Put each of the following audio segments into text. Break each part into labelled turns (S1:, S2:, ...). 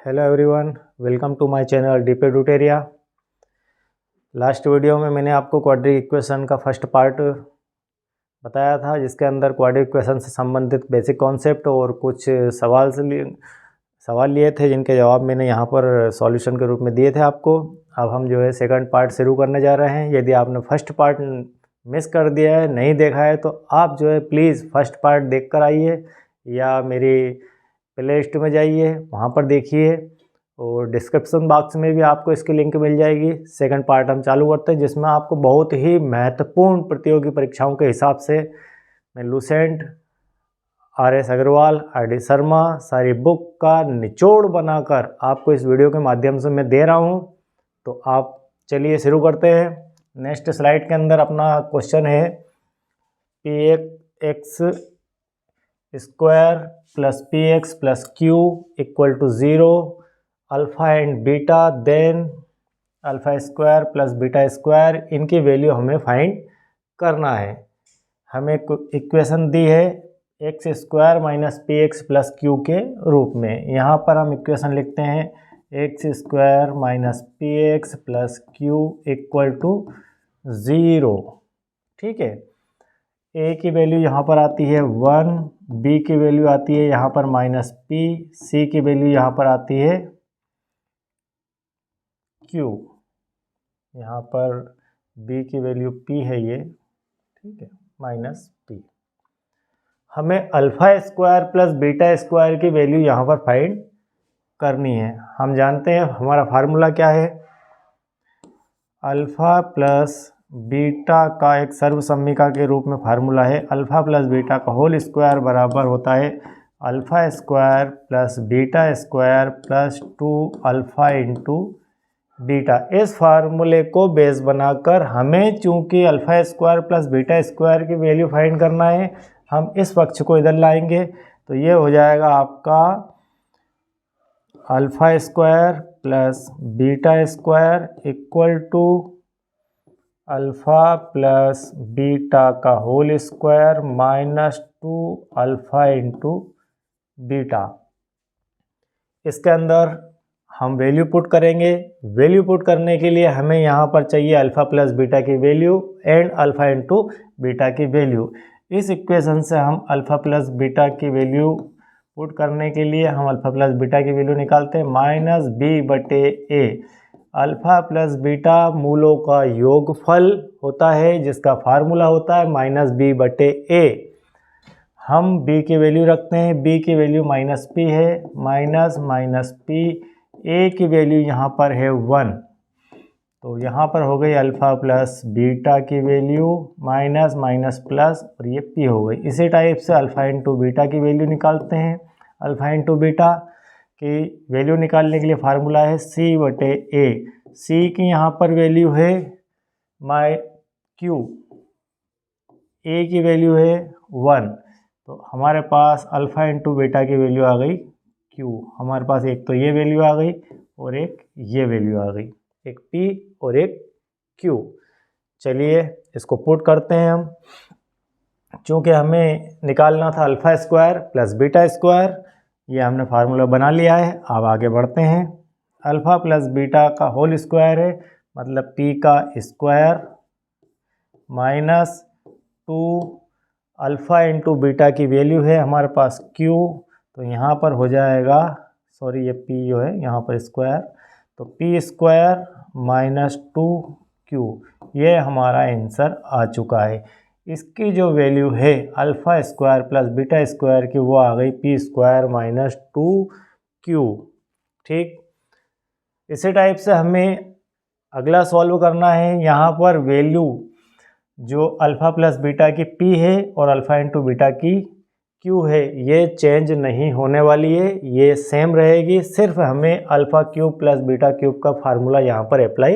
S1: Hello everyone, welcome to my channel DP tutorial. Last video में मैंने आपको quadratic equation का फर्स्ट पार्ट बताया था, जिसके अंदर क्वाड्रिक इक्वेशन से संबंधित बेसिक कॉन्सेप्ट और कुछ सवाल लिए थे, जिनके जवाब मैंने यहाँ पर सॉल्यूशन के रूप में दिए थे आपको। अब हम जो है सेकंड पार्ट शुरू करने जा रहे हैं। यदि आपने फर्स्ट पार्ट मिस कर दिया है, नहीं देखा है, तो आप जो है प्लीज़ फर्स्ट पार्ट देख कर आइए या मेरी प्ले लिस्ट में जाइए, वहाँ पर देखिए, और डिस्क्रिप्शन बॉक्स में भी आपको इसकी लिंक मिल जाएगी। सेकंड पार्ट हम चालू करते हैं, जिसमें आपको बहुत ही महत्वपूर्ण प्रतियोगी परीक्षाओं के हिसाब से मैं Lucent, RS Agarwal, RD Sharma सारी बुक का निचोड़ बनाकर आपको इस वीडियो के माध्यम से मैं दे रहा हूँ। तो आप चलिए शुरू करते हैं। नेक्स्ट स्लाइड के अंदर अपना क्वेश्चन है px square plus px plus q equal to 0 alpha and beta, then alpha square plus beta square, इनकी वैल्यू हमें फाइंड करना है। हमें इक्वेशन दी है x square minus p x plus q के रूप में। यहाँ पर हम इक्वेशन लिखते हैं x square minus p x plus q equal to 0। ठीक है, ए की वैल्यू यहाँ पर आती है 1, बी की वैल्यू आती है यहाँ पर माइनस पी, सी की वैल्यू यहाँ पर आती है क्यू, यहाँ पर बी की वैल्यू पी है ये, ठीक है, माइनस पी। हमें alpha square plus beta square की वैल्यू यहाँ पर फाइंड करनी है। हम जानते हैं हमारा फार्मूला क्या है, अल्फ़ा प्लस बीटा का एक सर्वसम्मिका के रूप में फार्मूला है अल्फ़ा प्लस बीटा का होल स्क्वायर बराबर होता है alpha square plus beta square plus 2 alpha into beta. इस फार्मूले को बेस बनाकर हमें, चूंकि alpha square plus beta square की वैल्यू फाइंड करना है, हम इस पक्ष को इधर लाएंगे। तो ये हो जाएगा आपका alpha square plus beta square equal to alpha plus beta का whole square minus 2 alpha into beta. इसके अंदर हम वैल्यू पुट करेंगे। वैल्यू पुट करने के लिए हमें यहाँ पर चाहिए अल्फ़ा प्लस बीटा की value and alpha into beta की वैल्यू। इस इक्वेशन से हम अल्फ़ा प्लस बीटा की वैल्यू पुट करने के लिए हम अल्फ़ा प्लस बीटा की वैल्यू निकालते हैं माइनस बी बटे ए। अल्फ़ा प्लस बीटा मूलों का योगफल होता है, जिसका फार्मूला होता है माइनस बी बटे ए। हम b की वैल्यू रखते हैं, b की वैल्यू माइनस पी है, माइनस माइनस पी, a की वैल्यू यहाँ पर है 1। तो यहाँ पर हो गई अल्फ़ा प्लस बीटा की वैल्यू माइनस माइनस प्लस, और ये p हो गई। इसी टाइप से अल्फ़ा इंटू बीटा की वैल्यू निकालते हैं। अल्फ़ा इंटू बीटा की वैल्यू निकालने के लिए फार्मूला है c बटे ए। c की यहाँ पर वैल्यू है q, a की वैल्यू है 1। तो हमारे पास अल्फ़ा इंटू बीटा की वैल्यू आ गई q। हमारे पास एक तो ये वैल्यू आ गई और एक ये वैल्यू आ गई, एक p और एक q। चलिए इसको पुट करते हैं हम। चूँकि हमें निकालना था alpha square plus beta square, ये हमने फार्मूला बना लिया है। अब आगे बढ़ते हैं। अल्फ़ा प्लस बीटा का होल स्क्वायर है, मतलब p का square minus 2 alpha into beta की वैल्यू है हमारे पास q। तो यहाँ पर हो जाएगा, सॉरी ये p जो है यहाँ पर स्क्वायर, तो p स्क्वायर माइनस 2q, ये हमारा आंसर आ चुका है। इसकी जो वैल्यू है alpha square plus beta square की, वो आ गई p स्क्वायर माइनस 2q। ठीक, इसी टाइप से हमें अगला सॉल्व करना है। यहाँ पर वैल्यू जो अल्फ़ा प्लस बीटा की p है और अल्फ़ा इंटू बीटा की q है, ये चेंज नहीं होने वाली है, ये सेम रहेगी। सिर्फ हमें alpha cube plus beta cube का फार्मूला यहाँ पर अप्लाई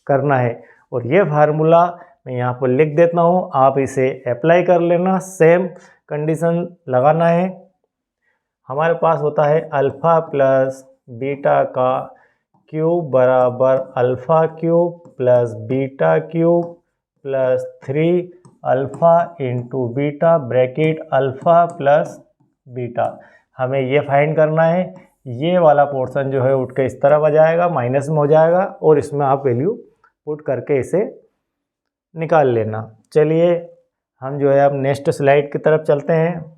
S1: करना है, और ये फार्मूला मैं यहाँ पर लिख देता हूँ, आप इसे अप्लाई कर लेना। सेम कंडीशन लगाना है। हमारे पास होता है अल्फ़ा प्लस बीटा का क्यूब बराबर alpha cube plus beta cube plus 3 alpha into beta bracket alpha plus beta. हमें ये फाइंड करना है ये वाला पोर्शन जो है उठ के इस तरफ आ जाएगा, माइनस में हो जाएगा, और इसमें आप वैल्यू पुट करके इसे निकाल लेना। चलिए हम जो है अब नेक्स्ट स्लाइड की तरफ चलते हैं।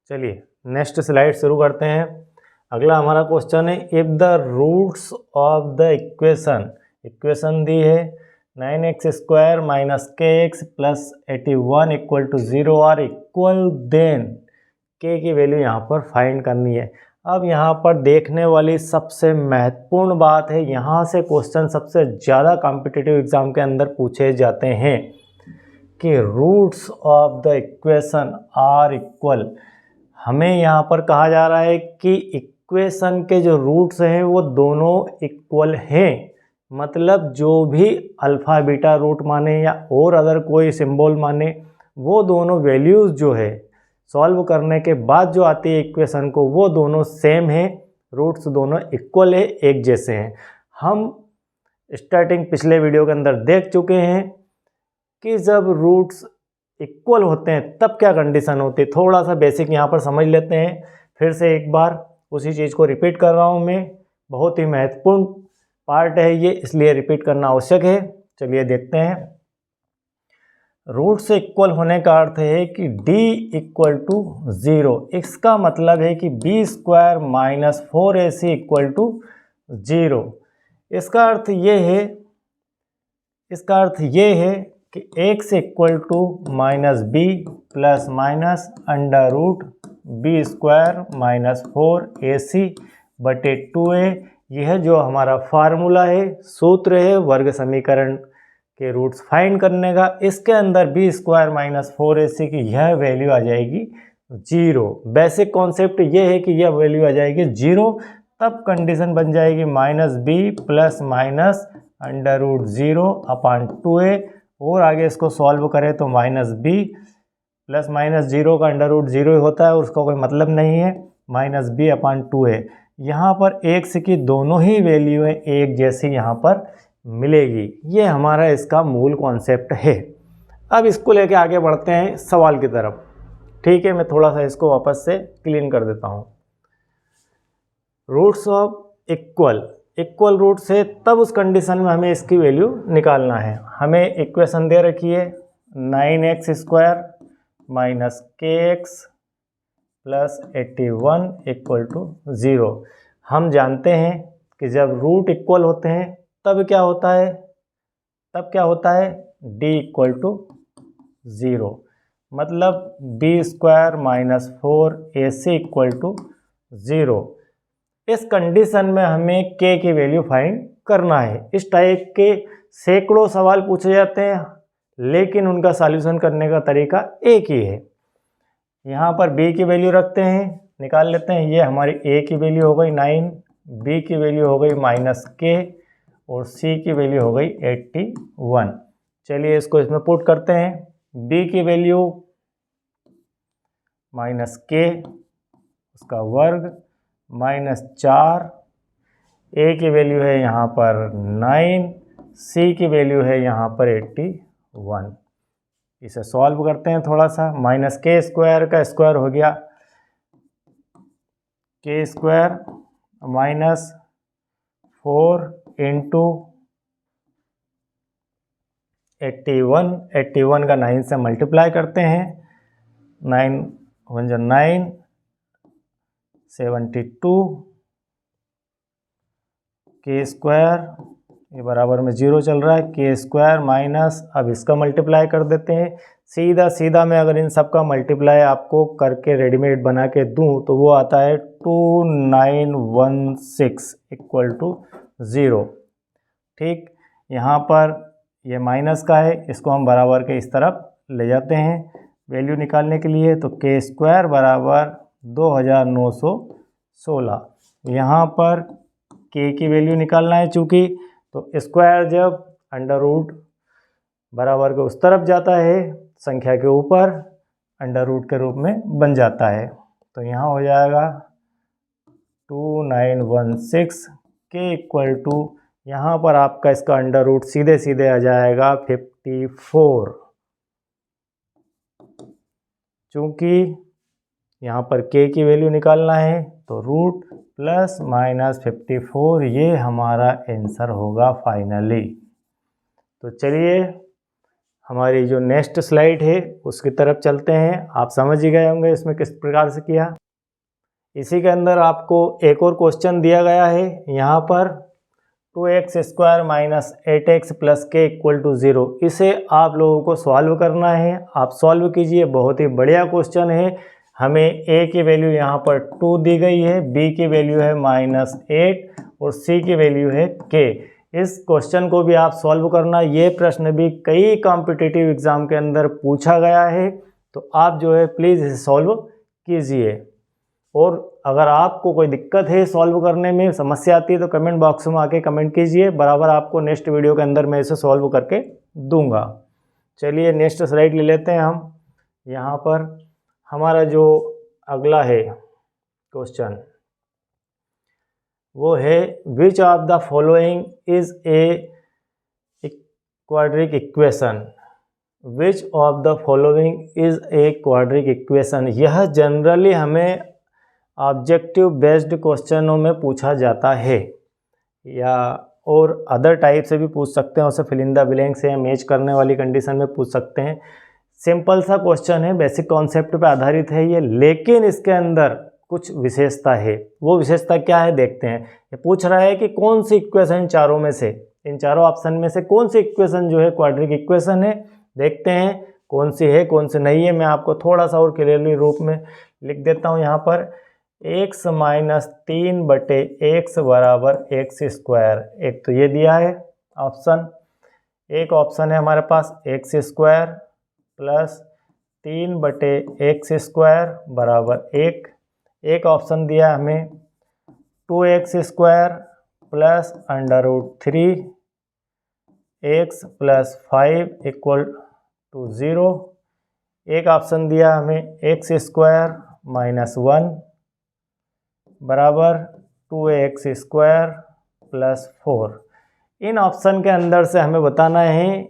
S1: चलिए नेक्स्ट स्लाइड शुरू करते हैं। अगला हमारा क्वेश्चन है, if the roots of the equation दी है 9x² minus kx plus 81 equal to 0 are equal, then k की वैल्यू यहाँ पर फाइंड करनी है। अब यहाँ पर देखने वाली सबसे महत्वपूर्ण बात है, यहाँ से क्वेश्चन सबसे ज़्यादा कॉम्पिटिटिव एग्जाम के अंदर पूछे जाते हैं कि roots of the equation are equal. हमें यहाँ पर कहा जा रहा है कि इक्वेशन के जो रूट्स हैं वो दोनों इक्वल हैं, मतलब जो भी अल्फ़ा बीटा रूट माने या और अदर कोई सिंबल माने, वो दोनों वैल्यूज़ जो है सॉल्व करने के बाद जो आती है इक्वेशन को, वो दोनों सेम है, रूट्स दोनों इक्वल है, एक जैसे हैं। हम स्टार्टिंग पिछले वीडियो के अंदर देख चुके हैं कि जब रूट्स इक्वल होते हैं तब क्या कंडीशन होती है। थोड़ा सा बेसिक यहाँ पर समझ लेते हैं। फिर से एक बार उसी चीज़ को रिपीट कर रहा हूँ मैं, बहुत ही महत्वपूर्ण पार्ट है ये, इसलिए रिपीट करना आवश्यक है। चलिए देखते हैं। रूट से इक्वल होने का अर्थ है कि d इक्वल टू 0। इसका मतलब है कि b² minus 4ac equal to 0। इसका अर्थ ये है कि x equal to minus b plus minus under root b² minus 4ac बटे 2a। यह जो हमारा फार्मूला है, सूत्र है वर्ग समीकरण के रूट्स फाइंड करने का, इसके अंदर b² माइनस 4ac की यह वैल्यू आ जाएगी 0। बेसिक कॉन्सेप्ट ये है कि यह वैल्यू आ जाएगी 0, तब कंडीशन बन जाएगी minus b plus minus under root 0 upon 2a। और आगे इसको सॉल्व करें तो माइनस b प्लस माइनस 0 का अंडर रूट 0 होता है और उसका कोई मतलब नहीं है, माइनस b अपॉन 2a। यहाँ पर x की दोनों ही वैल्यू है एक जैसी यहाँ पर मिलेगी। ये हमारा इसका मूल कॉन्सेप्ट है। अब इसको लेके आगे बढ़ते हैं सवाल की तरफ। ठीक है, मैं थोड़ा सा इसको वापस से क्लीन कर देता हूँ। रूट्स ऑफ इक्वल रूट्स है, तब उस कंडीशन में हमें इसकी वैल्यू निकालना है। हमें इक्वेशन दे रखी है 9x² minus kx plus 81 equal to 0। हम जानते हैं कि जब रूट इक्वल होते हैं तब क्या होता है, d इक्वल टू 0, मतलब b² minus 4ac equal to 0। इस कंडीशन में हमें k की वैल्यू फाइंड करना है। इस टाइप के सैकड़ों सवाल पूछे जाते हैं, लेकिन उनका सॉल्यूशन करने का तरीका एक ही है। यहाँ पर b की वैल्यू रखते हैं, निकाल लेते हैं। ये हमारी a की वैल्यू हो गई 9, b की वैल्यू हो गई माइनस k और c की वैल्यू हो गई 81। चलिए इसको इसमें पुट करते हैं। b की वैल्यू माइनस k उसका वर्ग माइनस 4, a की वैल्यू है यहाँ पर 9, c की वैल्यू है यहाँ पर 81। इसे सॉल्व करते हैं थोड़ा सा। माइनस k² का स्क्वायर हो गया k² माइनस 4 इंटू 81 का 9 से मल्टीप्लाई करते हैं। 9 1 जा 9, 72 k² ये बराबर में 0 चल रहा है, k² माइनस, अब इसका मल्टीप्लाई कर देते हैं। सीधा मैं अगर इन सब का मल्टीप्लाई आपको करके रेडीमेड बना के दूं तो वो आता है 2916 इक्वल टू 0। ठीक, यहाँ पर ये माइनस का है, इसको हम बराबर के इस तरफ ले जाते हैं वैल्यू निकालने के लिए। तो k² बराबर 2916। यहाँ पर k की वैल्यू निकालना है चूँकि, तो स्क्वायर जब अंडर रूट बराबर के उस तरफ जाता है संख्या के ऊपर, अंडर रूट के रूप में बन जाता है। तो यहाँ हो जाएगा 2916 k इक्वल टू, यहाँ पर आपका इसका अंडर रूट सीधे आ जाएगा 54। चूँकि यहाँ पर k की वैल्यू निकालना है, तो रूट प्लस माइनस 54 ये हमारा आंसर होगा फाइनली। तो चलिए हमारी जो नेक्स्ट स्लाइड है उसकी तरफ चलते हैं। आप समझ ही गए होंगे इसमें किस प्रकार से किया। इसी के अंदर आपको एक और क्वेश्चन दिया गया है, यहाँ पर 2x² माइनस 8x प्लस के इक्वल टू 0। इसे आप लोगों को सॉल्व करना है। आप सॉल्व कीजिए, बहुत ही बढ़िया क्वेश्चन है। हमें a की वैल्यू यहाँ पर 2 दी गई है, b की वैल्यू है -8 और c की वैल्यू है k। इस क्वेश्चन को भी आप सॉल्व करना। ये प्रश्न भी कई कॉम्पिटिटिव एग्जाम के अंदर पूछा गया है, तो आप जो है प्लीज़ इसे सॉल्व कीजिए। और अगर आपको कोई दिक्कत है सॉल्व करने में, समस्या आती है, तो कमेंट बॉक्स में आके कमेंट कीजिए, बराबर आपको नेक्स्ट वीडियो के अंदर मैं इसे सॉल्व करके दूंगा। चलिए नेक्स्ट स्लाइड ले लेते हैं हम। यहाँ पर हमारा जो अगला है क्वेश्चन वो है which of the following is a quadric equation. Which of the following is a quadric equation. यह जनरली हमें ऑब्जेक्टिव बेस्ड क्वेश्चनों में पूछा जाता है, या और अदर टाइप से भी पूछ सकते हैं, उसे फिल इन द ब्लैंक से मैच करने वाली कंडीशन में पूछ सकते हैं। सिंपल सा क्वेश्चन है, बेसिक कॉन्सेप्ट पे आधारित है ये, लेकिन इसके अंदर कुछ विशेषता है। वो विशेषता क्या है देखते हैं। ये पूछ रहा है कि कौन सी इक्वेशन चारों में से, इन चारों ऑप्शन में से कौन सी इक्वेशन जो है क्वाड्रिक इक्वेशन है। देखते हैं कौन सी है कौन सी नहीं है। मैं आपको थोड़ा सा और क्लियरली रूप में लिख देता हूँ। यहाँ पर x माइनस 3/x बराबर x²। एक तो ये दिया है ऑप्शन। एक ऑप्शन है हमारे पास x² प्लस 3/x² बराबर 1। एक ऑप्शन दिया हमें 2x² plus √3x plus 5 equal to 0। एक ऑप्शन दिया हमें x² माइनस 1 बराबर 2x² प्लस 4। इन ऑप्शन के अंदर से हमें बताना है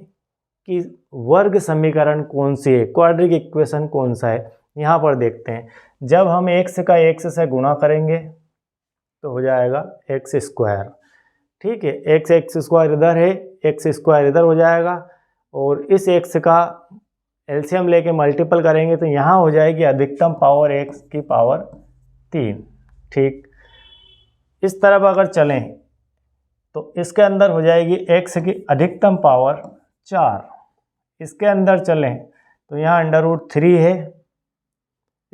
S1: कि वर्ग समीकरण कौन सी है, क्वाड्रिक इक्वेशन कौन सा है। यहाँ पर देखते हैं, जब हम x का x से गुणा करेंगे तो हो जाएगा x²। ठीक है, x² इधर है, x² इधर हो जाएगा, और इस x का एलसीएम लेके मल्टीपल करेंगे तो यहाँ हो जाएगी अधिकतम पावर x की पावर 3। ठीक, इस तरफ अगर चलें तो इसके अंदर हो जाएगी x की अधिकतम पावर 4। इसके अंदर चलें तो यहाँ √3 है,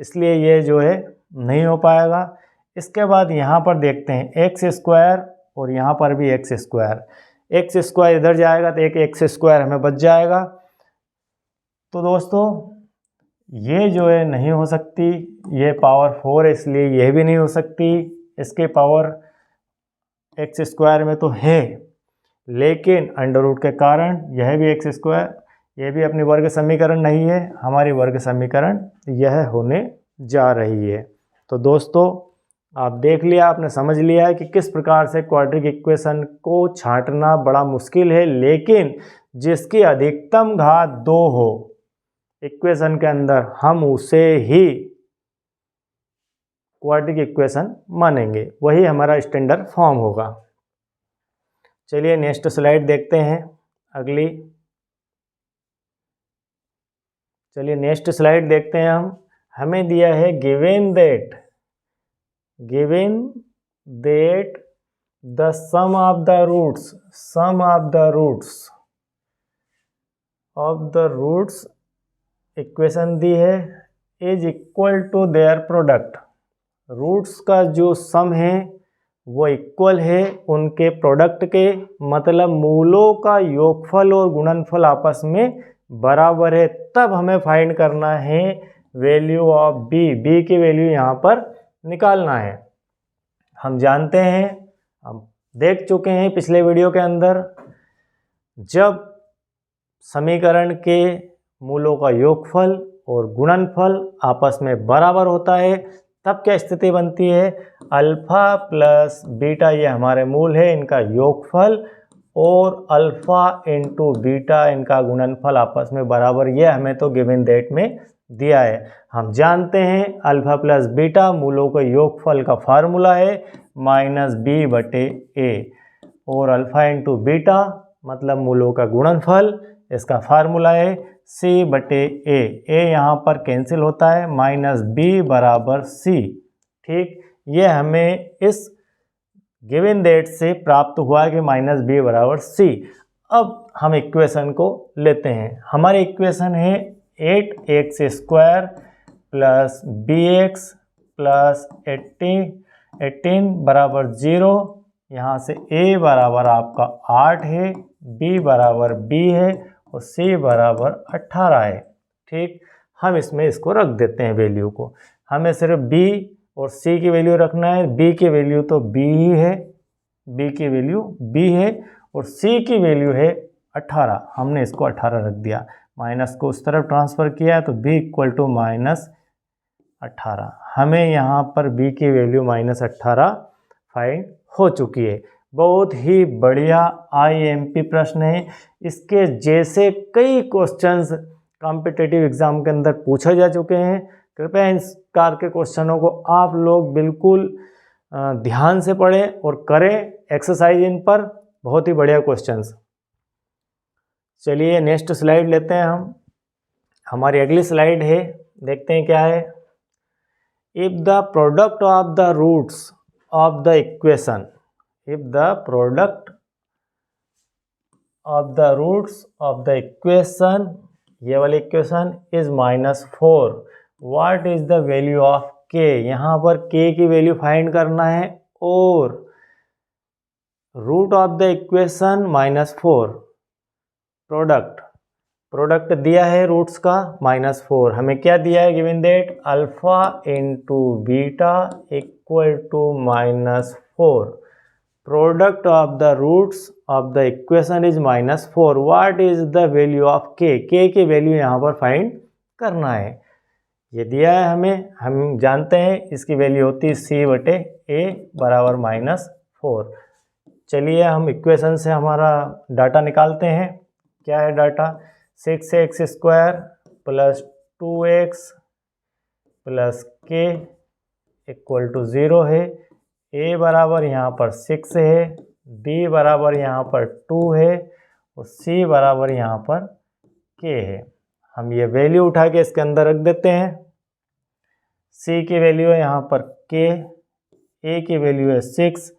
S1: इसलिए ये जो है नहीं हो पाएगा। इसके बाद यहाँ पर देखते हैं x² और यहाँ पर भी x²। इधर जाएगा तो एक x² हमें बच जाएगा। तो दोस्तों ये जो है नहीं हो सकती, ये पावर 4 है, इसलिए यह भी नहीं हो सकती। इसके पावर x² में तो है, लेकिन अंडर रूट के कारण यह भी x², यह भी अपनी वर्ग समीकरण नहीं है। हमारी वर्ग समीकरण यह होने जा रही है। तो दोस्तों आप देख लिया, आपने समझ लिया है कि किस प्रकार से क्वाड्रिक इक्वेशन को छांटना बड़ा मुश्किल है, लेकिन जिसकी अधिकतम घात 2 हो इक्वेशन के अंदर, हम उसे ही क्वाड्रिक इक्वेशन मानेंगे, वही हमारा स्टैंडर्ड फॉर्म होगा। चलिए नेक्स्ट स्लाइड देखते हैं अगली। चलिए नेक्स्ट स्लाइड देखते हैं हम। हमें दिया है given that the sum of the roots equation दी है is equal to their product. Roots का जो सम है वो इक्वल है उनके प्रोडक्ट के, मतलब मूलों का योगफल और गुणनफल आपस में बराबर है। तब हमें फाइंड करना है वैल्यू ऑफ बी की वैल्यू यहाँ पर निकालना है। हम जानते हैं, हम देख चुके हैं पिछले वीडियो के अंदर, जब समीकरण के मूलों का योगफल और गुणनफल आपस में बराबर होता है तब क्या स्थिति बनती है, अल्फा प्लस बीटा, ये हमारे मूल है, इनका योगफल और अल्फा इंटू बीटा इनका गुणनफल आपस में बराबर। ये हमें तो गिवन दैट में दिया है। हम जानते हैं अल्फ़ा प्लस बीटा मूलों का योगफल का फार्मूला है -b/a और अल्फ़ा इंटू बीटा मतलब मूलों का गुणनफल, इसका फार्मूला है c/a। यहाँ पर कैंसिल होता है, -b = c। ठीक, ये हमें इस गिवन दैट से प्राप्त हुआ कि -b = c। अब हम इक्वेशन को लेते हैं। हमारी इक्वेशन है 8x² प्लस bx प्लस 18 बराबर 0। यहाँ से a बराबर आपका 8 है, b बराबर b है और c बराबर 18 है। ठीक, हम इसमें इसको रख देते हैं वैल्यू को। हमें सिर्फ b और c की वैल्यू रखना है। b की वैल्यू तो b ही है, b की वैल्यू b है और c की वैल्यू है 18। हमने इसको 18 रख दिया, माइनस को उस तरफ ट्रांसफ़र किया तो b = -18। हमें यहाँ पर b की वैल्यू -18 फाइंड हो चुकी है। बहुत ही बढ़िया IMP प्रश्न है। इसके जैसे कई क्वेश्चंस कॉम्पिटिटिव एग्जाम के अंदर पूछे जा चुके हैं। कृपया इन प्रकार के क्वेश्चनों को आप लोग बिल्कुल ध्यान से पढ़ें और करें एक्सरसाइज इन पर। बहुत ही बढ़िया क्वेश्चंस। चलिए नेक्स्ट स्लाइड लेते हैं हम। हमारी अगली स्लाइड है, देखते हैं क्या है। If the product of the roots of the equation, if the product of the roots of the equation, ये वाली equation is -4, what is the value of k। यहाँ पर k की वैल्यू फाइंड करना है और root of the equation -4, product दिया है रूट्स का -4। हमें क्या दिया है given that alpha into beta equal to -4। Product of the roots of the equation is -4, what is the value of k। की वैल्यू यहाँ पर फाइंड करना है। ये दिया है हमें, हम जानते हैं इसकी वैल्यू होती है c/a बराबर -4। चलिए हम इक्वेशन से हमारा डाटा निकालते हैं। क्या है data? 6x² plus 2x plus k equal to 0 है। a बराबर यहाँ पर 6 है, b बराबर यहाँ पर 2 है और c बराबर यहाँ पर k है। हम ये वैल्यू उठा के इसके अंदर रख देते हैं। c की वैल्यू है यहाँ पर k, a की वैल्यू है 6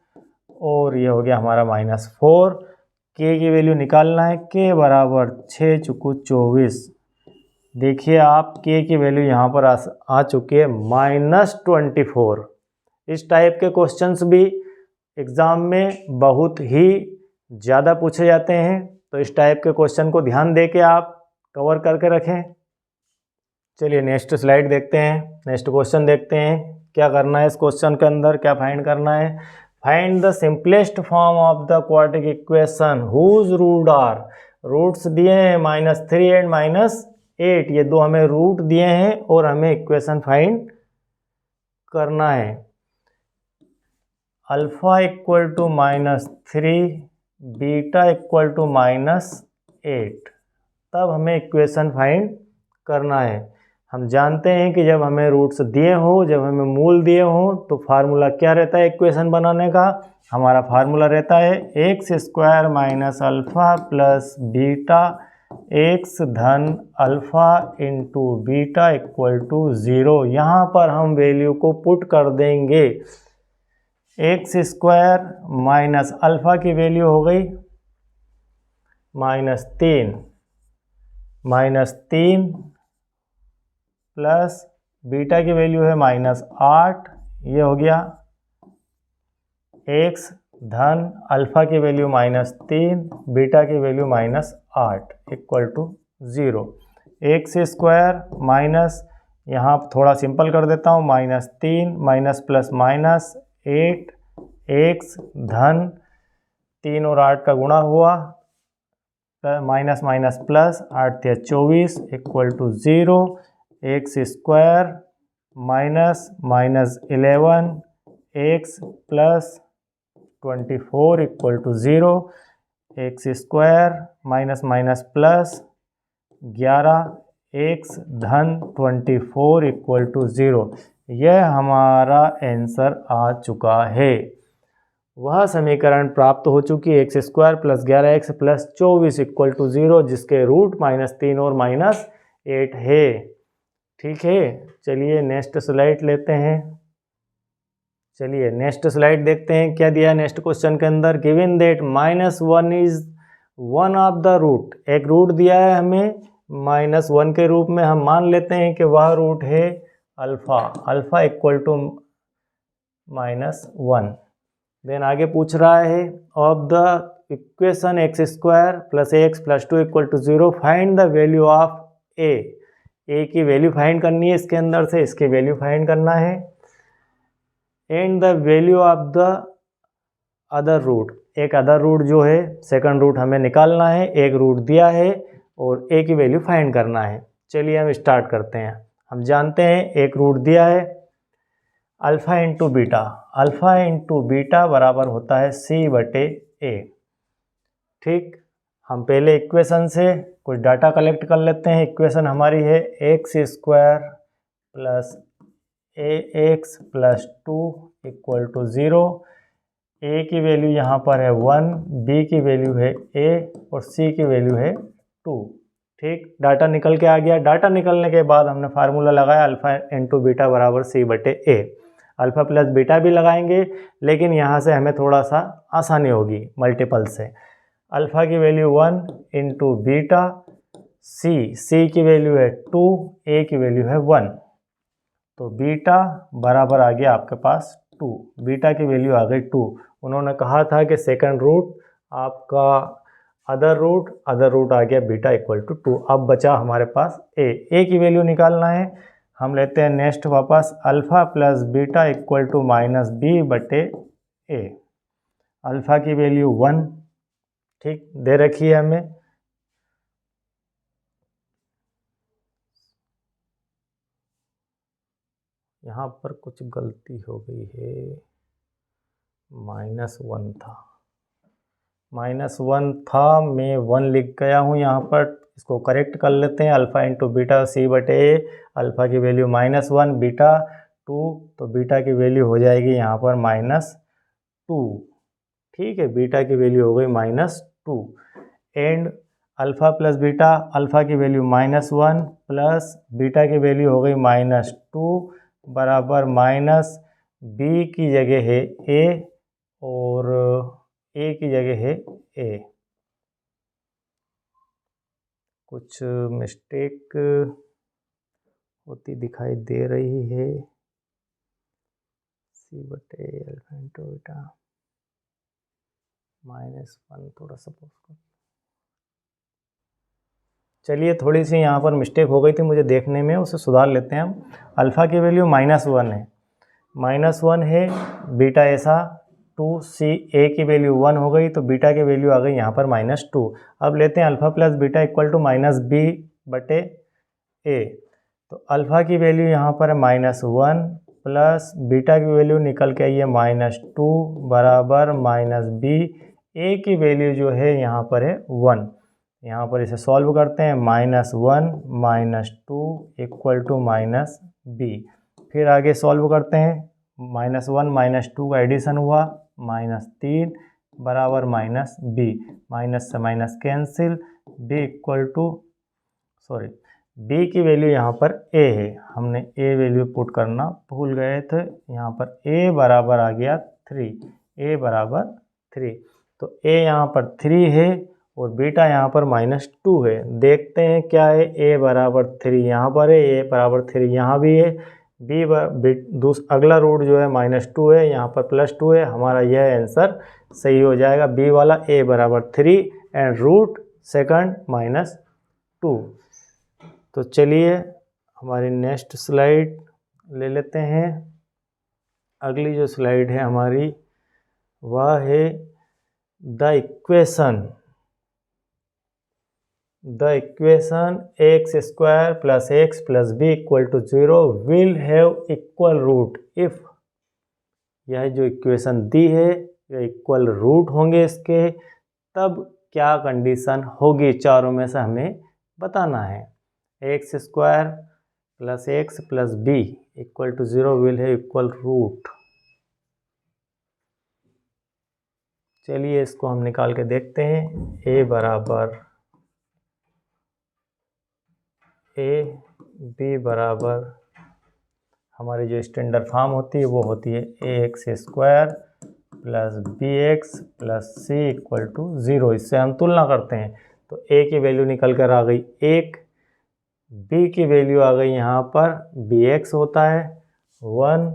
S1: और ये हो गया हमारा -4। k की वैल्यू निकालना है, k बराबर 6 चुकू 24। देखिए आप k की वैल्यू यहाँ पर आ चुकी है -24। इस टाइप के क्वेश्चंस भी एग्ज़ाम में बहुत ही ज़्यादा पूछे जाते हैं, तो इस टाइप के क्वेश्चन को ध्यान दे के आप कवर करके रखें। चलिए नेक्स्ट स्लाइड देखते हैं, नेक्स्ट क्वेश्चन देखते हैं। क्या करना है इस क्वेश्चन के अंदर, क्या फाइंड करना है? Find the simplest form of the quadratic equation whose root are. Roots दिए हैं -3 एंड -8, ये दो हमें रूट दिए हैं और हमें इक्वेशन फाइंड करना है। Alpha equal to -3, beta equal to -8, तब हमें इक्वेशन फाइंड करना है। हम जानते हैं कि जब हमें रूट्स दिए हो, जब हमें मूल दिए हो, तो फार्मूला क्या रहता है इक्वेशन बनाने का? हमारा फार्मूला रहता है x² minus alpha plus beta x धन alpha into beta equal to 0। यहाँ पर हम वैल्यू को पुट कर देंगे। x² माइनस अल्फ़ा की वैल्यू हो गई -3 प्लस बीटा की वैल्यू है -8, ये हो गया x धन अल्फ़ा की वैल्यू -3, बीटा की value -8 equal to 0। x² minus, यहाँ थोड़ा सिंपल कर देता हूँ, -3 माइनस प्लस -8, x धन 3 और 8 का गुणा हुआ, minus minus plus 8 × 24 equal to 0। x² minus -11 x plus 24 equal to 0। x² minus minus plus 11 x धन 24 इक्वल टू 0। यह हमारा आंसर आ चुका है। वह समीकरण प्राप्त हो चुकी है x² plus 11x plus 24 equal to 0, जिसके रूट -3 और -8 है। ठीक है, चलिए नेक्स्ट स्लाइड लेते हैं। चलिए नेक्स्ट स्लाइड देखते हैं क्या दिया है नेक्स्ट क्वेश्चन के अंदर। Given that -1 is one of the root, एक रूट दिया है हमें -1 के रूप में, हम मान लेते हैं कि वह रूट है alpha, alpha equal to -1। Then आगे पूछ रहा है of the equation x² plus ax plus 2 equal to 0 find the value of a की वैल्यू फाइंड करनी है, इसके अंदर से इसकी वैल्यू फाइंड करना है। And the value of the other root, एक अदर रूट जो है सेकंड रूट हमें निकालना है, एक रूट दिया है और ए की वैल्यू फाइंड करना है। चलिए हम स्टार्ट करते हैं। हम जानते हैं एक रूट दिया है alpha into beta, alpha into beta बराबर होता है c/a। ठीक, हम पहले इक्वेशन से कुछ डाटा कलेक्ट कर लेते हैं। इक्वेशन हमारी है x² plus ax plus 2 equal to 0। a की वैल्यू यहाँ पर है 1, b की वैल्यू है a और c की वैल्यू है 2। ठीक, डाटा निकल के आ गया। डाटा निकलने के बाद हमने फार्मूला लगाया अल्फ़ा इंटू बीटा बराबर c/a। अल्फ़ा प्लस बीटा भी लगाएंगे, लेकिन यहाँ से हमें थोड़ा सा आसानी होगी मल्टीपल से। अल्फ़ा की वैल्यू 1 इंटू बीटा c की वैल्यू है 2, a की वैल्यू है 1, तो बीटा बराबर आ गया आपके पास 2, बीटा की वैल्यू आ गई 2। उन्होंने कहा था कि सेकंड रूट आपका अदर रूट आ गया बीटा इक्वल टू 2। अब बचा हमारे पास ए की वैल्यू निकालना है। हम लेते हैं नेक्स्ट वापस alpha plus beta equal to -b/a। Alpha की वैल्यू 1 ठीक दे रखी है हमें। यहाँ पर कुछ गलती हो गई है, -1 था, -1 था, मैं 1 लिख गया हूँ यहाँ पर। इसको करेक्ट कर लेते हैं। Alpha into beta c/a, alpha की वैल्यू -1, बीटा 2, तो बीटा की वैल्यू हो जाएगी यहाँ पर -2। ठीक है, बीटा की वैल्यू हो गई -2। And alpha plus beta, alpha की वैल्यू -1 प्लस बीटा की वैल्यू हो गई -2 बराबर -b की जगह है a और a की जगह है a। कुछ मिस्टेक होती दिखाई दे रही है। c/a अल्फ़ा इंटू बीटा -1 थोड़ा सा पोस्ट। चलिए थोड़ी सी यहाँ पर मिस्टेक हो गई थी मुझे देखने में, उसे सुधार लेते हैं हम। अल्फ़ा की वैल्यू -1 है, -1 है, बीटा ऐसा 2c, a की वैल्यू 1 हो गई, तो बीटा की वैल्यू आ गई यहाँ पर -2। अब लेते हैं alpha plus beta equal to -b/a। तो अल्फ़ा की वैल्यू यहाँ पर है -1 प्लस बीटा की वैल्यू निकल के आई है -2 बराबर -b। a की वैल्यू जो है यहाँ पर है 1। यहाँ पर इसे सॉल्व करते हैं, -1 -2 इक्वल टू -b। फिर आगे सॉल्व करते हैं, -1 -2 का एडिशन हुआ -3 बराबर -b, माइनस से minus cancel, b equal to b की वैल्यू यहाँ पर a है, हमने a वैल्यू पुट करना भूल गए थे। यहाँ पर a बराबर आ गया 3, a बराबर 3, तो a यहाँ पर 3 है और बीटा यहाँ पर -2 है। देखते हैं क्या है, a बराबर 3 यहाँ पर है, a बराबर 3 यहाँ भी है, अगला रूट जो है -2 है, यहाँ पर +2 है। हमारा यह आंसर सही हो जाएगा, b वाला, a बराबर 3 एंड रूट सेकंड -2। तो चलिए हमारी नेक्स्ट स्लाइड ले लेते हैं। अगली जो स्लाइड है हमारी वह है the equation x² plus x plus b equal to 0 will have equal root if. यह जो इक्वेशन दी है यह इक्वल रूट होंगे इसके, तब क्या कंडीशन होगी, चारों में से हमें बताना है। X square plus x plus b equal to 0 will have equal root. चलिए इसको हम निकाल के देखते हैं। ए बराबर ए, बी बराबर हमारी जो स्टैंडर्ड फॉर्म होती है वो होती है a x square plus b x plus c equal to 0। इससे हम तुलना करते हैं तो ए की वैल्यू निकल कर आ गई 1, बी की वैल्यू आ गई यहाँ पर बी एक्स होता है 1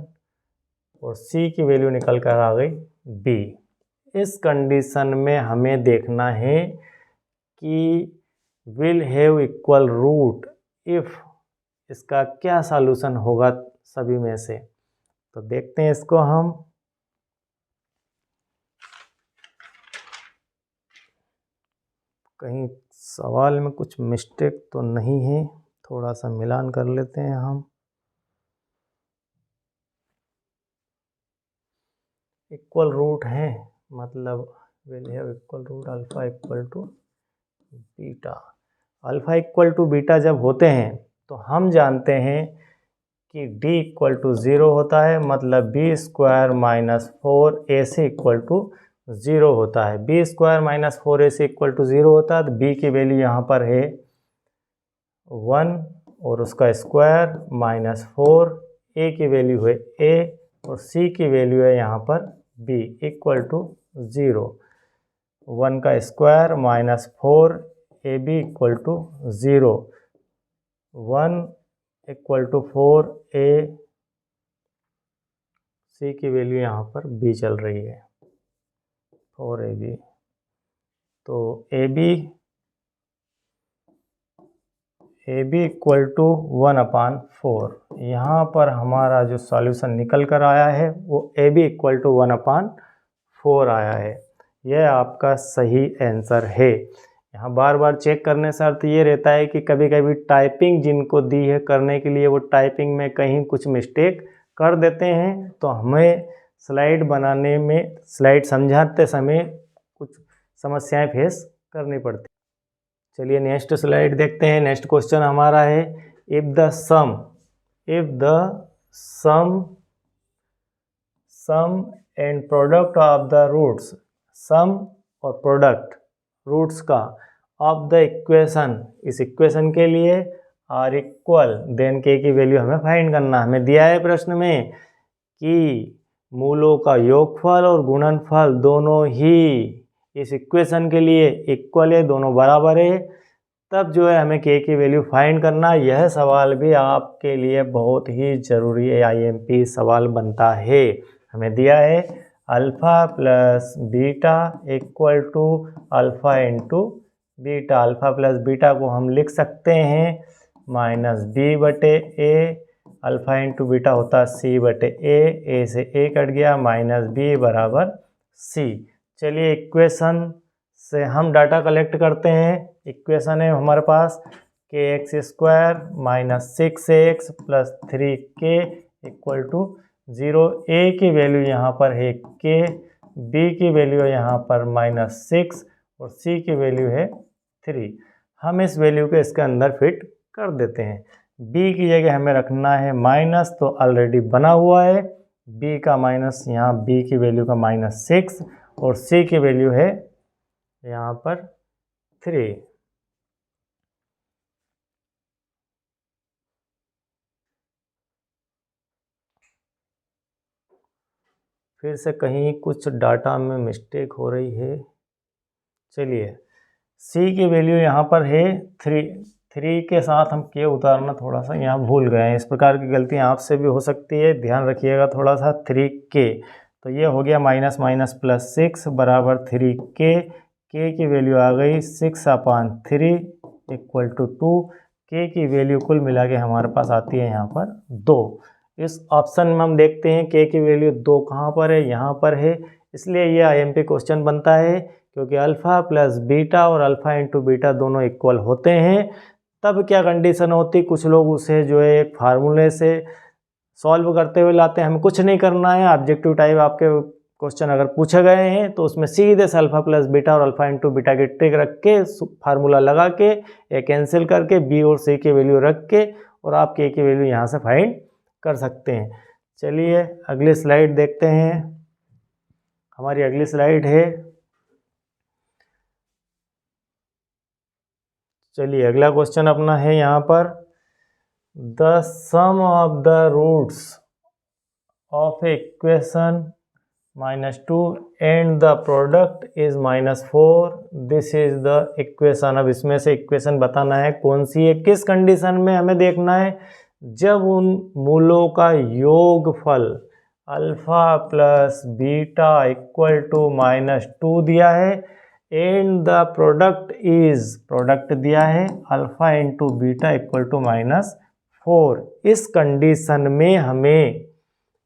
S1: और सी की वैल्यू निकल कर आ गई बी। इस कंडीशन में हमें देखना है कि will have equal root if इसका क्या सॉल्यूशन होगा सभी में से। तो देखते हैं इसको हम। कहीं सवाल में कुछ मिस्टेक तो नहीं है, थोड़ा सा मिलान कर लेते हैं हम। इक्वल रूट है मतलब will have equal root alpha equal to beta. Alpha equal to beta जब होते हैं तो हम जानते हैं कि d इक्वल टू 0 होता है, मतलब b square minus 4ac equal to 0 होता है। B square minus 4ac equal to 0 होता है तो b की वैल्यू यहाँ पर है 1 और उसका स्क्वायर माइनस 4, a की वैल्यू है a और c की वैल्यू है यहाँ पर b इक्वल टू 0। 1 का square minus 4ab equal to 0, 1 equal to 4a, c की वैल्यू यहाँ पर b चल रही है 4ab। तो ab इक्वल टू 1/4। यहाँ पर हमारा जो सॉल्यूशन निकल कर आया है वो ab इक्वल टू 1/4 आया है। यह आपका सही आंसर है। यहाँ बार बार चेक करने से अर्थ ये रहता है कि कभी कभी टाइपिंग जिनको दी है करने के लिए वो टाइपिंग में कहीं कुछ मिस्टेक कर देते हैं, तो हमें स्लाइड बनाने में, स्लाइड समझाते समय कुछ समस्याएं फेस करनी पड़ती। चलिए नेक्स्ट स्लाइड देखते हैं। नेक्स्ट क्वेश्चन हमारा है if the sum and product of the roots, sum और प्रोडक्ट रूट्स का ऑफ द इक्वेशन, इस इक्वेशन के लिए आर इक्वल, देन के की वैल्यू हमें फाइंड करना। हमें दिया है प्रश्न में कि मूलों का योगफल और गुणनफल दोनों ही इस इक्वेशन के लिए इक्वल है, दोनों बराबर है, तब जो है हमें के की वैल्यू फाइंड करना। यह सवाल भी आपके लिए बहुत ही ज़रूरी है, आईएमपी सवाल बनता है। हमें दिया है alpha plus beta equal to alpha into beta. Alpha plus beta को हम लिख सकते हैं माइनस बी बटे ए, अल्फ़ा इंटू बीटा होता है सी बटे ए से ए कट गया, माइनस बी बराबर सी। चलिए इक्वेशन से हम डाटा कलेक्ट करते हैं। इक्वेशन है हमारे पास के x square minus 6x plus 3k equal to 0। A की वैल्यू यहाँ पर है k, बी की वैल्यू है यहाँ पर माइनस 6 और सी की वैल्यू है 3। हम इस वैल्यू को इसके अंदर फिट कर देते हैं। बी की जगह हमें रखना है माइनस, तो ऑलरेडी बना हुआ है बी का माइनस, यहाँ बी की वैल्यू का माइनस 6 और सी की वैल्यू है यहाँ पर 3। फिर से कहीं कुछ डाटा में मिस्टेक हो रही है। चलिए सी की वैल्यू यहाँ पर है 3 के साथ हम के उतारना थोड़ा सा यहाँ भूल गए हैं। इस प्रकार की गलतियाँ आपसे भी हो सकती है, ध्यान रखिएगा थोड़ा सा। 3k तो ये हो गया माइनस माइनस प्लस 6 बराबर 3k। के की वैल्यू आ गई 6/3 इक्वल टू 2। के की वैल्यू कुल मिला के हमारे पास आती है यहाँ पर 2। इस ऑप्शन में हम देखते हैं के की वैल्यू 2 कहाँ पर है, यहाँ पर है, इसलिए ये आईएमपी क्वेश्चन बनता है। क्योंकि अल्फ़ा प्लस बीटा और अल्फ़ा इंटू बीटा दोनों इक्वल होते हैं, तब क्या कंडीशन होती, कुछ लोग उसे जो है फार्मूले से सॉल्व करते हुए लाते हैं। हमें कुछ नहीं करना है, ऑब्जेक्टिव टाइप आपके क्वेश्चन अगर पूछे गए हैं तो उसमें सीधे से अल्फा प्लस बीटा और अल्फा इंटू बीटा की ट्रिक रख के फार्मूला लगा के ए कैंसिल करके बी और सी की वैल्यू रख के और आप के की वैल्यू यहाँ से फाइंड कर सकते हैं। चलिए अगली स्लाइड देखते हैं। हमारी अगली स्लाइड है, चलिए अगला क्वेश्चन अपना है यहाँ पर, the sum of the roots of equation -2 and the product is -4, this is the equation. अब इसमें से इक्वेशन बताना है कौन सी है, किस कंडीशन में हमें देखना है, जब उन मूलों का योगफल alpha plus beta equal to -2 दिया है and the product is, product दिया है alpha into beta equal to -4। इस कंडीशन में हमें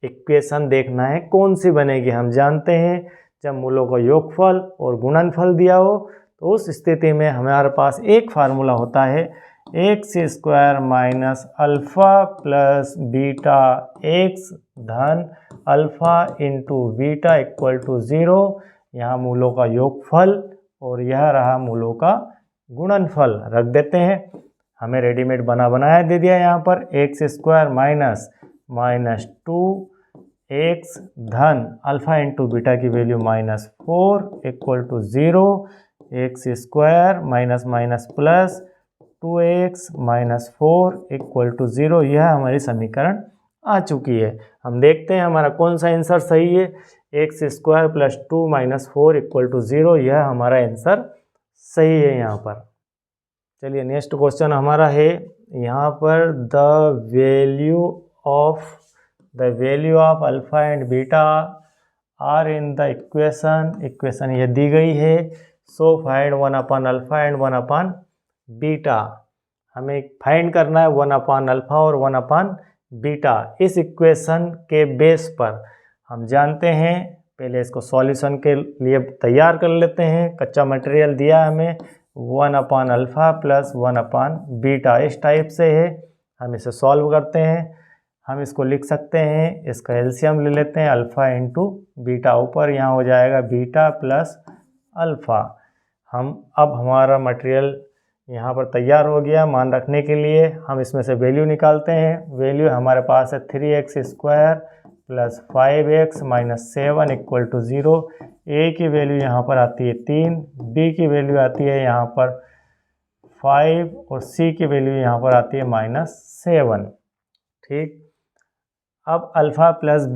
S1: इक्वेशन देखना है कौन सी बनेगी। हम जानते हैं जब मूलों का योगफल और गुणनफल दिया हो तो उस स्थिति में हमारे पास एक फार्मूला होता है x² minus alpha plus beta x धन alpha into beta equal to 0। यहाँ मूलों का योगफल और यह रहा मूलों का गुणनफल, रख देते हैं। हमें रेडीमेड बनाया दे दिया यहाँ पर x² माइनस 2x धन अल्फ़ा इंटू बीटा की value -4 equal to 0, x² minus plus 2x minus 4 equal to 0। यह हमारी समीकरण आ चुकी है। हम देखते हैं हमारा कौन सा आंसर सही है, x² plus 2 minus 4 equal to 0, यह हमारा आंसर सही है यहाँ पर। चलिए नेक्स्ट क्वेश्चन हमारा है यहाँ पर, the value of alpha and beta are in the equation ये दी गई है। So find 1 alpha and 1 beta. हमें फाइंड करना है 1 अल्फ़ा और 1 बीटा। इस इक्वेशन के बेस पर हम जानते हैं, पहले इसको सॉल्यूशन के लिए तैयार कर लेते हैं। कच्चा मटेरियल दिया हमें 1 अल्फ़ा प्लस 1 बीटा, इस टाइप से है। हम इसे सॉल्व करते हैं। हम इसको लिख सकते हैं, इसका एलसीएम ले लेते हैं अल्फ़ा इंटू बीटा, ऊपर यहाँ हो जाएगा बीटा प्लस अल्फ़ा। अब हमारा मटेरियल यहाँ पर तैयार हो गया। मान रखने के लिए हम इसमें से वैल्यू निकालते हैं। वैल्यू हमारे पास है 3x² plus 5x minus 7 equal to 0। A की वैल्यू यहाँ पर आती है 3, बी की वैल्यू आती है यहाँ पर 5 और सी की वैल्यू यहाँ पर आती है -7। ठीक, अब अल्फ़ा प्लस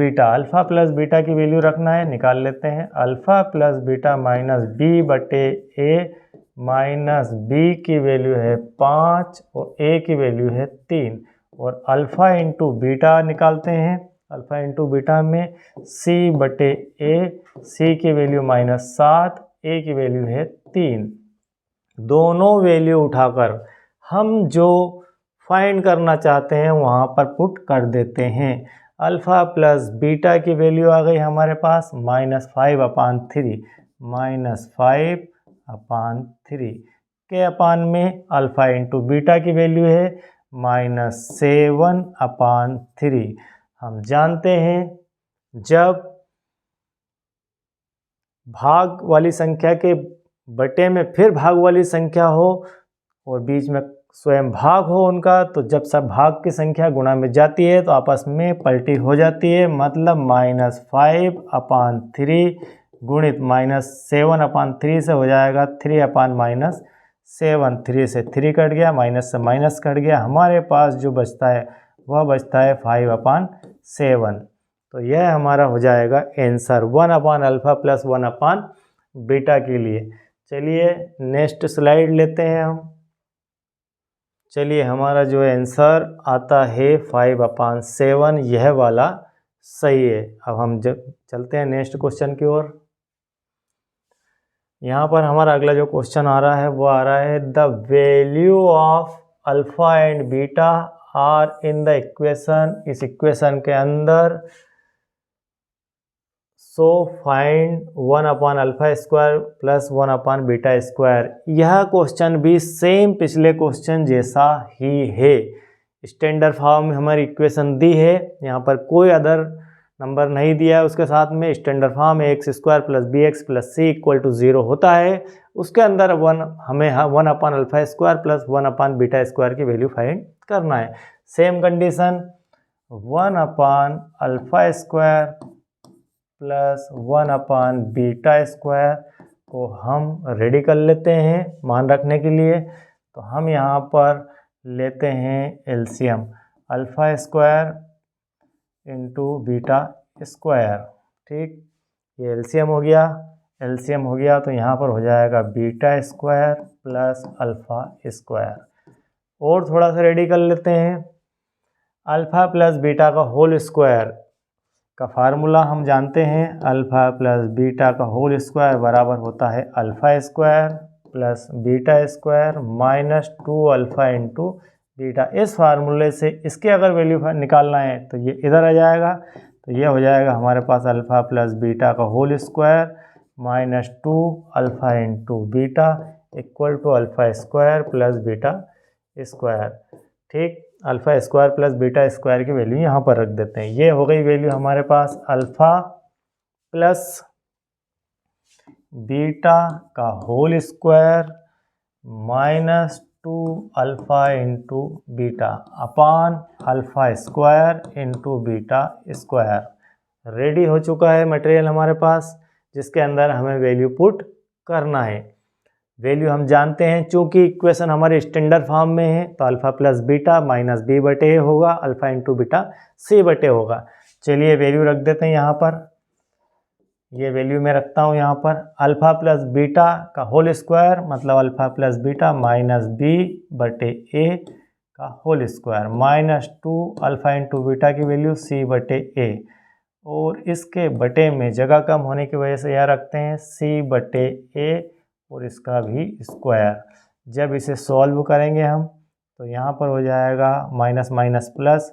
S1: बीटा की वैल्यू रखना है, निकाल लेते हैं। Alpha plus beta minus b बटे ए, माइनस बी की वैल्यू है 5 और ए की वैल्यू है 3, और अल्फ़ा इंटू बीटा निकालते हैं। अल्फ़ा इंटू बीटा में सी बटे ए, सी की वैल्यू -7, ए की वैल्यू है 3। दोनों वैल्यू उठाकर हम जो फाइंड करना चाहते हैं वहाँ पर पुट कर देते हैं। अल्फ़ा प्लस बीटा की वैल्यू आ गई हमारे पास -5/3, -5/3 के अपान में अल्फ़ा इंटू बीटा की वैल्यू है -7/3। हम जानते हैं जब भाग वाली संख्या के बटे में फिर भाग वाली संख्या हो और बीच में स्वयं भाग हो उनका, तो जब सब भाग की संख्या गुणा में जाती है तो आपस में पलटी हो जाती है। मतलब -5/3 गुणित -7/3 से हो जाएगा 3/-7। 3 से 3 कट गया, माइनस से माइनस कट गया, हमारे पास जो बचता है वह बचता है 5/7। तो यह हमारा हो जाएगा आंसर 1 अल्फ़ा प्लस 1 बीटा के लिए। चलिए नेक्स्ट स्लाइड लेते हैं हम। चलिए हमारा जो आंसर आता है 5/7, यह वाला सही है। अब हम चलते हैं नेक्स्ट क्वेश्चन की ओर। यहाँ पर हमारा अगला जो क्वेश्चन आ रहा है वो आ रहा है, the value of alpha and beta are in the equation, इस इक्वेशन के अंदर। So find 1/α² plus 1/β²। यह क्वेश्चन भी सेम पिछले क्वेश्चन जैसा ही है। स्टैंडर्ड फॉर्म में हमारी इक्वेशन दी है, यहाँ पर कोई अदर नंबर नहीं दिया है उसके साथ में, standard form x square plus b x plus c equal to 0 होता है, उसके अंदर हमें 1 alpha square plus 1 beta square की वैल्यू फाइंड करना है। Same condition 1 alpha square plus 1 beta square को हम रेडी कर लेते हैं मान रखने के लिए। तो हम यहाँ पर लेते हैं LCM, alpha square into beta square. ठीक, ये एलसीएम हो गया, एलसीएम हो गया तो यहाँ पर हो जाएगा beta square plus alpha square. और थोड़ा सा रेडी कर लेते हैं, अल्फा प्लस बीटा का होल स्क्वायर का फार्मूला हम जानते हैं, अल्फा प्लस बीटा का होल स्क्वायर बराबर होता है alpha square plus beta square minus 2 alpha into beta. इस फार्मूले से इसके अगर वैल्यू निकालना है तो ये इधर आ जाएगा, तो ये हो जाएगा हमारे पास अल्फा प्लस बीटा का whole square minus 2 alpha into beta equal to alpha square plus beta square. ठीक, alpha square plus beta square की वैल्यू यहाँ पर रख देते हैं। ये हो गई वैल्यू हमारे पास अल्फा प्लस बीटा का whole square minus 2 alpha into beta upon alpha square into beta square. Ready हो चुका है मटेरियल हमारे पास, जिसके अंदर हमें वैल्यू पुट करना है। वैल्यू हम जानते हैं, चूंकि इक्वेशन हमारे स्टैंडर्ड फॉर्म में है तो alpha plus beta minus b बटे ए होगा, अल्फा इंटू बीटा सी बटे होगा। चलिए वैल्यू रख देते हैं यहाँ पर, ये वैल्यू मैं रखता हूँ यहाँ पर, अल्फा प्लस बीटा का होल स्क्वायर मतलब alpha plus beta minus b बटे ए का whole square minus 2 alpha into beta की वैल्यू सी बटे ए, और इसके बटे में जगह कम होने की वजह से यह रखते हैं सी बटे ए और इसका भी स्क्वायर। जब इसे सॉल्व करेंगे हम तो यहाँ पर हो जाएगा minus minus plus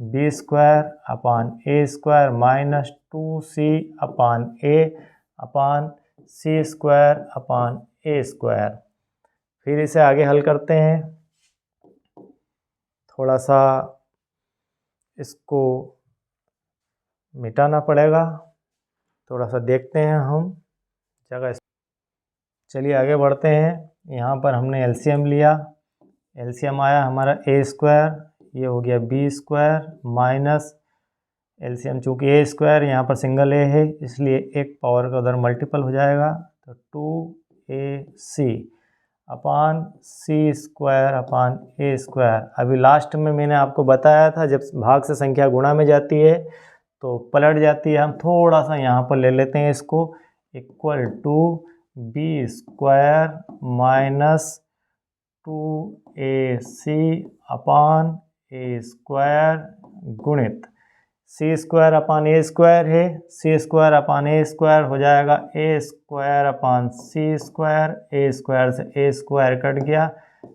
S1: B square upon A square minus 2c upon A upon C square upon A square. फिर इसे आगे हल करते हैं, थोड़ा सा इसको मिटाना पड़ेगा, थोड़ा सा देखते हैं हम जगह। चलिए आगे बढ़ते हैं, यहाँ पर हमने एलसीएम लिया, एलसीएम आया हमारा ए स्क्वायर, ये हो गया बी स्क्वायर माइनस एलसीएम, चूँकि ए स्क्वायर यहाँ पर सिंगल ए है इसलिए एक पावर का उधर मल्टीपल हो जाएगा, तो 2ac अपान सी स्क्वायर अपान ए स्क्वायर। अभी लास्ट में मैंने आपको बताया था जब भाग से संख्या गुणा में जाती है तो पलट जाती है, हम थोड़ा सा यहाँ पर ले लेते हैं इसको, equal to b square minus 2ac upon A square गुणित सी स्क्वायर अपान ए स्क्वायर है, सी स्क्वायर अपान ए स्क्वायर हो जाएगा ए स्क्वायर अपान सी स्क्वायर, ए स्क्वायर से ए स्क्वायर कट गया,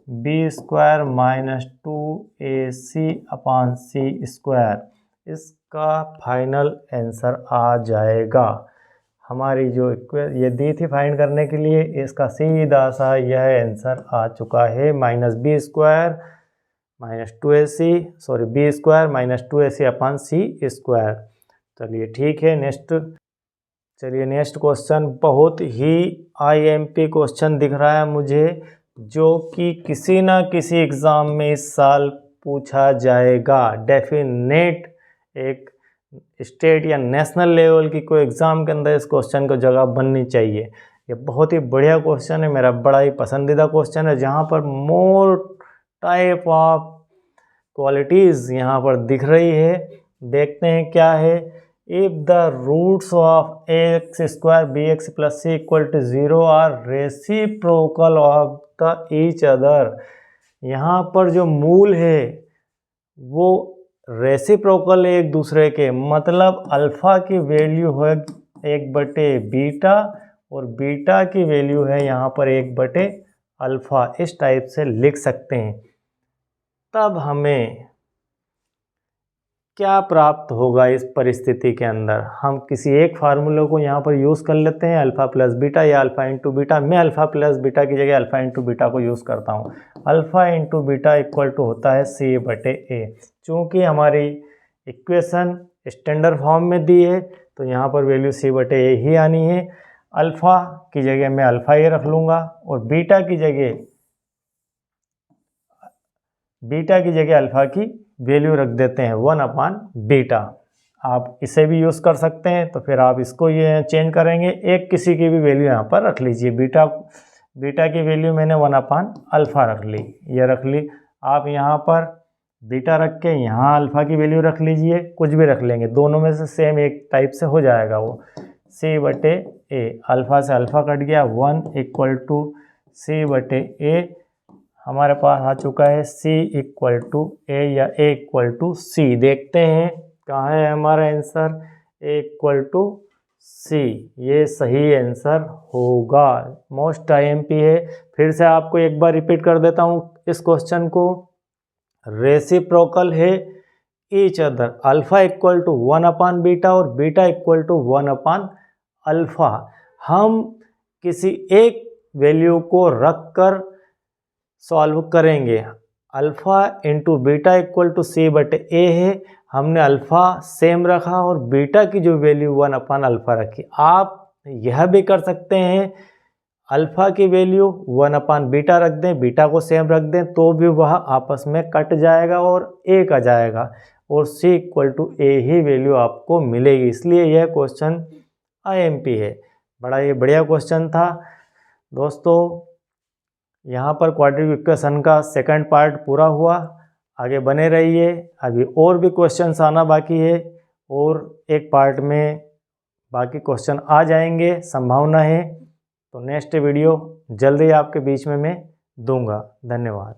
S1: B square minus 2ac upon सी स्क्वायर। इसका फाइनल आंसर आ जाएगा। हमारी जो ये दी थी फाइंड करने के लिए, इसका सीधा सा यह आंसर आ चुका है, minus b square minus 2ac sorry b square minus 2ac upon सी स्क्वायर। चलिए ठीक है, नेक्स्ट क्वेश्चन बहुत ही आईएमपी क्वेश्चन दिख रहा है मुझे, जो कि किसी ना किसी एग्ज़ाम में इस साल पूछा जाएगा डेफिनेट। एक स्टेट या नेशनल लेवल की कोई एग्ज़ाम के अंदर इस क्वेश्चन को जगह बननी चाहिए। ये बहुत ही बढ़िया क्वेश्चन है, मेरा बड़ा ही पसंदीदा क्वेश्चन है, जहाँ पर मोर टाइप ऑफ क्वालिटीज़ यहाँ पर दिख रही है। देखते हैं क्या है। If the roots of x square b x plus c equal to 0 are reciprocal of the each other, यहाँ पर जो मूल है वो रेसिप्रोकल एक दूसरे के, मतलब अल्फ़ा की वैल्यू है 1 बीटा और बीटा की वैल्यू है यहाँ पर 1 अल्फ़ा, इस टाइप से लिख सकते हैं। तब हमें क्या प्राप्त होगा इस परिस्थिति के अंदर? हम किसी एक फार्मूले को यहाँ पर यूज़ कर लेते हैं, अल्फ़ा प्लस बीटा या अल्फ़ा इंटू बीटा। मैं अल्फ़ा प्लस बीटा की जगह अल्फ़ा इंटू बीटा को यूज़ करता हूँ। Alpha into beta equal to होता है सी बटे ए। चूँकि हमारी इक्वेशन स्टैंडर्ड फॉर्म में दी है तो यहाँ पर वैल्यू c/a ही आनी है। अल्फ़ा की जगह मैं अल्फ़ा ए रख लूँगा और बीटा की जगह अल्फ़ा की वैल्यू रख देते हैं 1/बीटा। आप इसे भी यूज़ कर सकते हैं, तो फिर आप इसको ये चेंज करेंगे, एक किसी की भी वैल्यू यहाँ पर रख लीजिए। बीटा की वैल्यू मैंने 1/अल्फ़ा रख ली, ये रख ली। आप यहाँ पर बीटा रख के यहाँ अल्फ़ा की वैल्यू रख लीजिए, कुछ भी रख लेंगे, दोनों में से सेम एक टाइप से हो जाएगा वो। c/a, अल्फ़ा से अल्फ़ा कट गया, 1 = c/a हमारे पास आ चुका है। c=a या a=c, देखते हैं कहाँ है हमारा आंसर। a=c, ये सही आंसर होगा। मोस्ट IMP है। फिर से आपको एक बार रिपीट कर देता हूँ इस क्वेश्चन को। रेसिप्रोकल है ईच अदर, अल्फ़ा = 1/बीटा और बीटा = 1/अल्फ़ा। हम किसी एक वैल्यू को रख कर सॉल्व करेंगे। अल्फ़ा इंटू बीटा = c/a है, हमने अल्फ़ा सेम रखा और बीटा की जो वैल्यू 1/अल्फ़ा रखी। आप यह भी कर सकते हैं, अल्फ़ा की वैल्यू 1/बीटा रख दें, बीटा को सेम रख दें, तो भी वह आपस में कट जाएगा और एक आ जाएगा और c=a ही वैल्यू आपको मिलेगी। इसलिए यह क्वेश्चन IMP है। बड़ा ये बढ़िया क्वेश्चन था दोस्तों। यहाँ पर क्वाड्रेटिक इक्वेशन का सेकंड पार्ट पूरा हुआ। आगे बने रहिए, अभी और भी क्वेश्चंस आना बाकी है और एक पार्ट में बाकी क्वेश्चन आ जाएंगे, संभावना है। तो नेक्स्ट वीडियो जल्दी आपके बीच में मैं दूंगा। धन्यवाद।